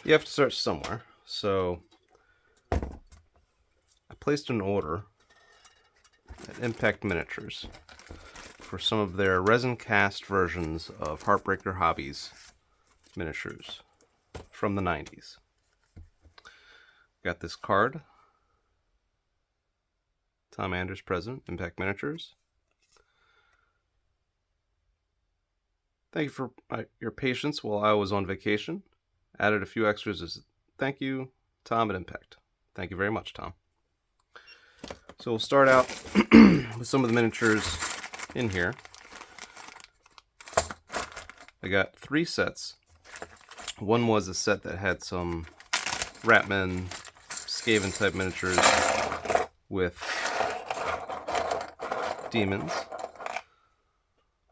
you have to start somewhere. So I placed an order at Impact Miniatures for some of their resin cast versions of Heartbreaker Hobbies miniatures from the 90s. Got this card. Tom Anders, President, Impact Miniatures. Thank you for your patience while I was on vacation. Added a few extras as thank you, Tom at Impact. Thank you very much, Tom. So we'll start out with some of the miniatures in here. I got 3 sets. One was a set that had some Ratman, Skaven type miniatures with demons.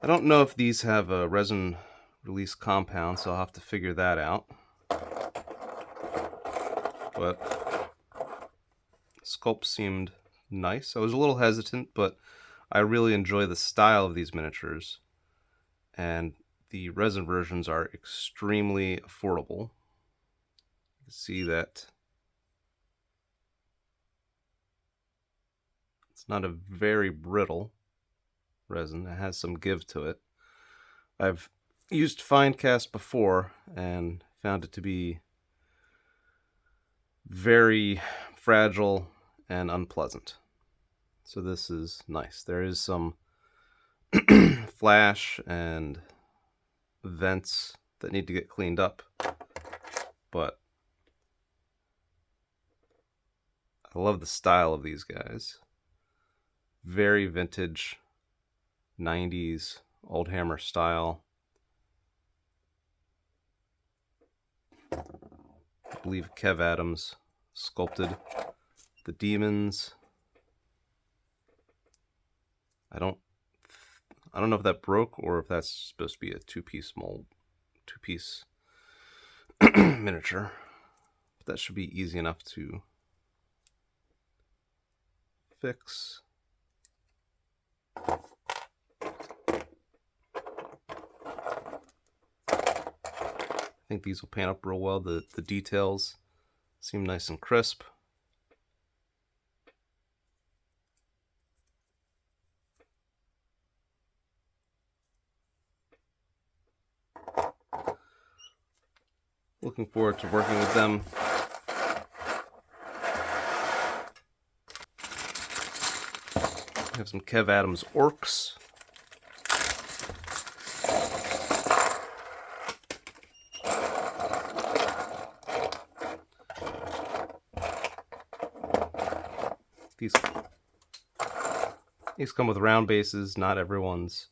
I don't know if these have a resin release compound, so I'll have to figure that out. But sculpt seemed nice. I was a little hesitant, but I really enjoy the style of these miniatures. And the resin versions are extremely affordable. You can see that it's not a very brittle resin. It has some give to it. I've used fine cast before and found it to be very fragile and unpleasant. So this is nice. There is some flash and vents that need to get cleaned up, but I love the style of these guys. Very vintage 90s Oldhammer-style. I believe Kev Adams sculpted the demons. I don't know if that broke or if that's supposed to be a two-piece miniature. But that should be easy enough to fix. I think these will pan up real well. The details seem nice and crisp. Looking forward to working with them. We have some Kev Adams orcs. These come with round bases, not everyone's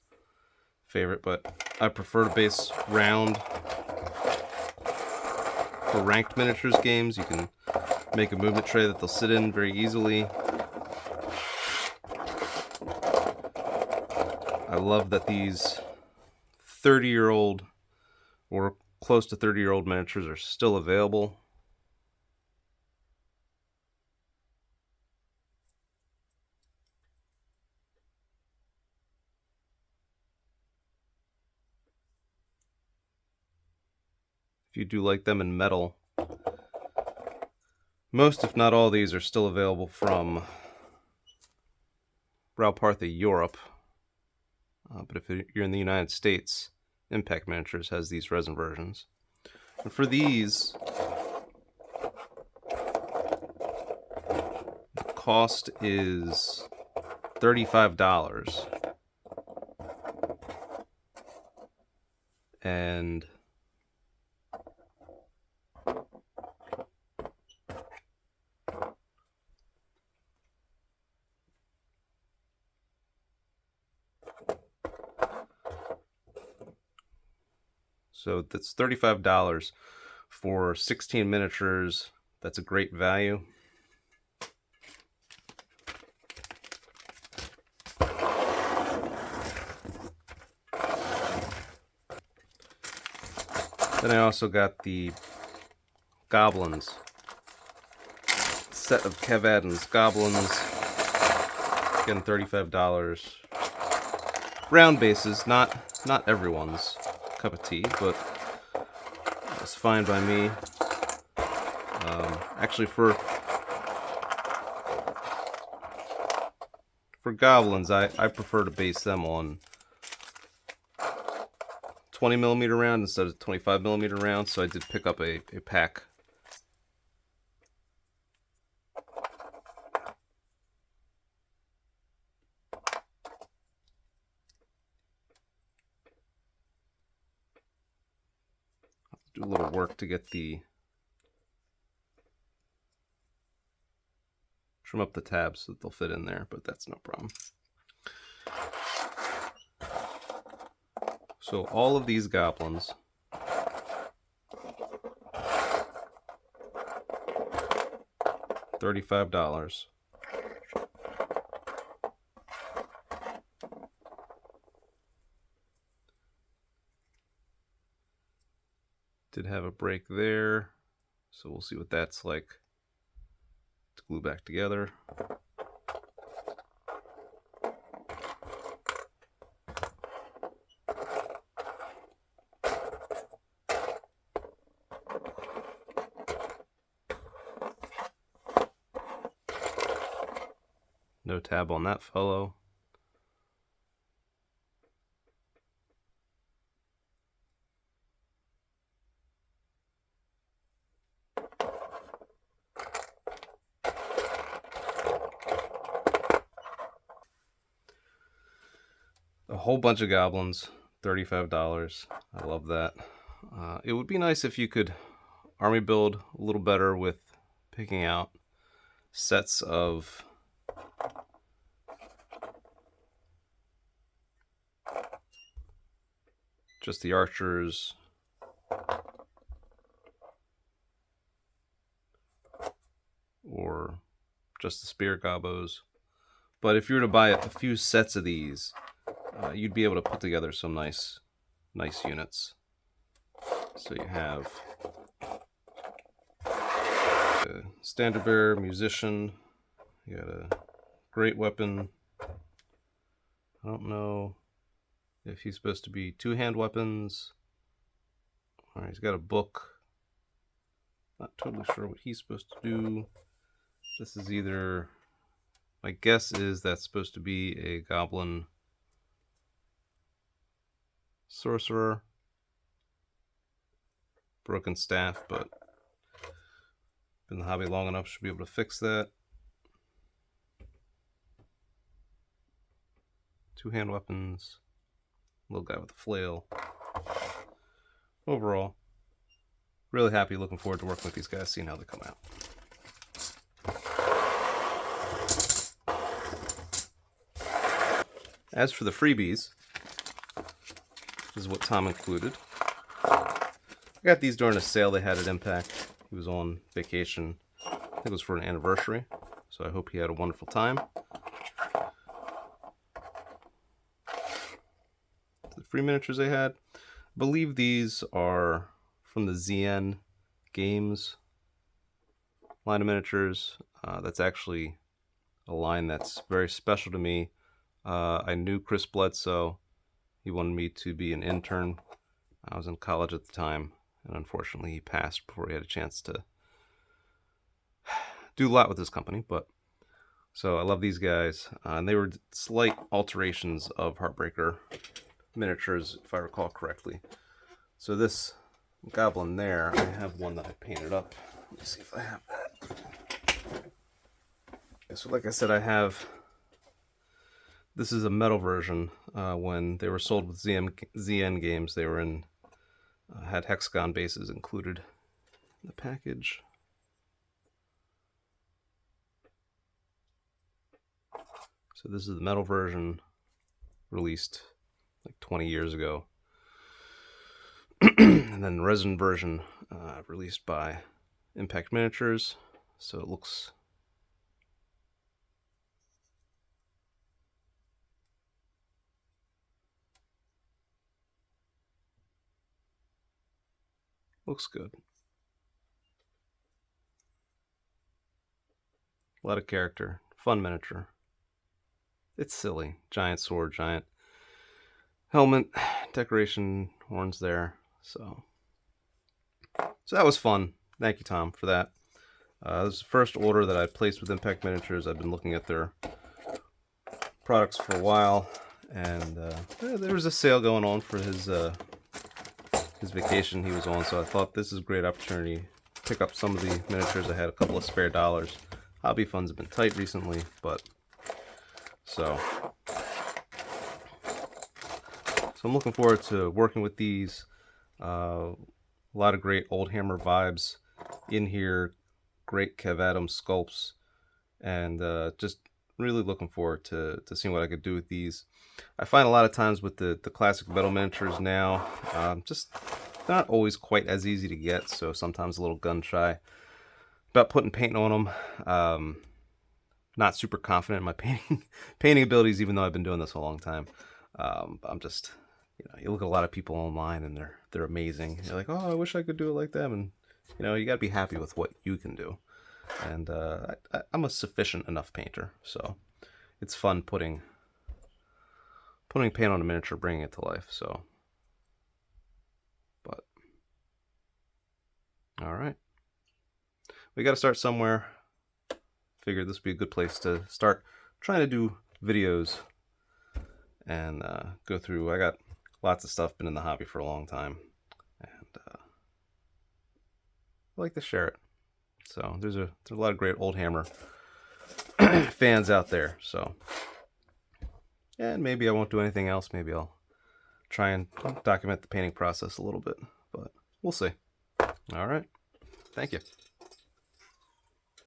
favorite, but I prefer to base round. For ranked miniatures games, you can make a movement tray that they'll sit in very easily. I love that these 30-year-old or close to 30-year-old miniatures are still available. If you do like them in metal, most if not all these are still available from Raupartha Europe. But if you're in the United States, Impact Miniatures has these resin versions. And for these, the cost is $35. And so that's $35 for 16 miniatures. That's a great value. Then I also got the goblins. Set of Kev Adams goblins. Again, $35. Round bases, not everyone's cup of tea, but it's fine by me. Actually, for goblins, I prefer to base them on 20mm round instead of 25mm round, so I did pick up a pack. Do a little work to get trim up the tabs so that they'll fit in there, but that's no problem. So all of these goblins $35. Did have a break there, so we'll see what that's like to glue back together. No tab on that fellow. A whole bunch of goblins, $35. I love that. It would be nice if you could army build a little better with picking out sets of just the archers, or just the spear gobos. But if you were to buy a few sets of these, you'd be able to put together some nice units. So you have a standard bearer, musician, you got a great weapon. I don't know if he's supposed to be two-hand weapons. All right, he's got a book. Not totally sure what he's supposed to do. This is either, my guess is that's supposed to be a goblin sorcerer. Broken staff, but been in the hobby long enough, should be able to fix that. Two-hand weapons. Little guy with a flail. Overall, really happy, looking forward to working with these guys, seeing how they come out. As for the freebies, this is what Tom included. I got these during a sale they had at Impact. He was on vacation. I think it was for an anniversary, so I hope he had a wonderful time. The free miniatures they had, I believe these are from the ZN Games line of miniatures. That's actually a line that's very special to me. I knew Chris Bledsoe. He wanted me to be an intern. I was in college at the time, and unfortunately he passed before he had a chance to do a lot with this company. But so I love these guys, and they were slight alterations of Heartbreaker miniatures, if I recall correctly. So this goblin there, I have one that I painted up. Let me see if I have that. So like I said, I have, this is a metal version. When they were sold with ZN Games, they were in, had hexagon bases included in the package. So this is the metal version, released like 20 years ago. And then the resin version, released by Impact Miniatures. So it looks good. A lot of character, fun miniature. It's silly. Giant sword, giant helmet, decoration, horns there. So that was fun. Thank you, Tom, for that. This is the first order that I placed with Impact Miniatures. I've been looking at their products for a while, and there was a sale going on for his vacation he was on, so I thought this is a great opportunity to pick up some of the miniatures. I had a couple of spare dollars. Hobby funds have been tight recently, but so I'm looking forward to working with these. A lot of great Oldhammer vibes in here, great Kev Adams sculpts, and just really looking forward to seeing what I could do with these. I find a lot of times with the classic metal miniatures now, just not always quite as easy to get, so sometimes a little gun shy about putting paint on them. Not super confident in my painting abilities, even though I've been doing this a long time. I'm just, you look at a lot of people online and they're amazing. You're like, oh, I wish I could do it like them, and you got to be happy with what you can do. And I'm a sufficient enough painter, so it's fun putting paint on a miniature, bringing it to life. So, but all right, we got to start somewhere. Figured this would be a good place to start trying to do videos and go through. I got lots of stuff, been in the hobby for a long time, and I like to share it. So there's a lot of great Oldhammer fans out there. So, and maybe I won't do anything else. Maybe I'll try and document the painting process a little bit, but we'll see. All right. Thank you.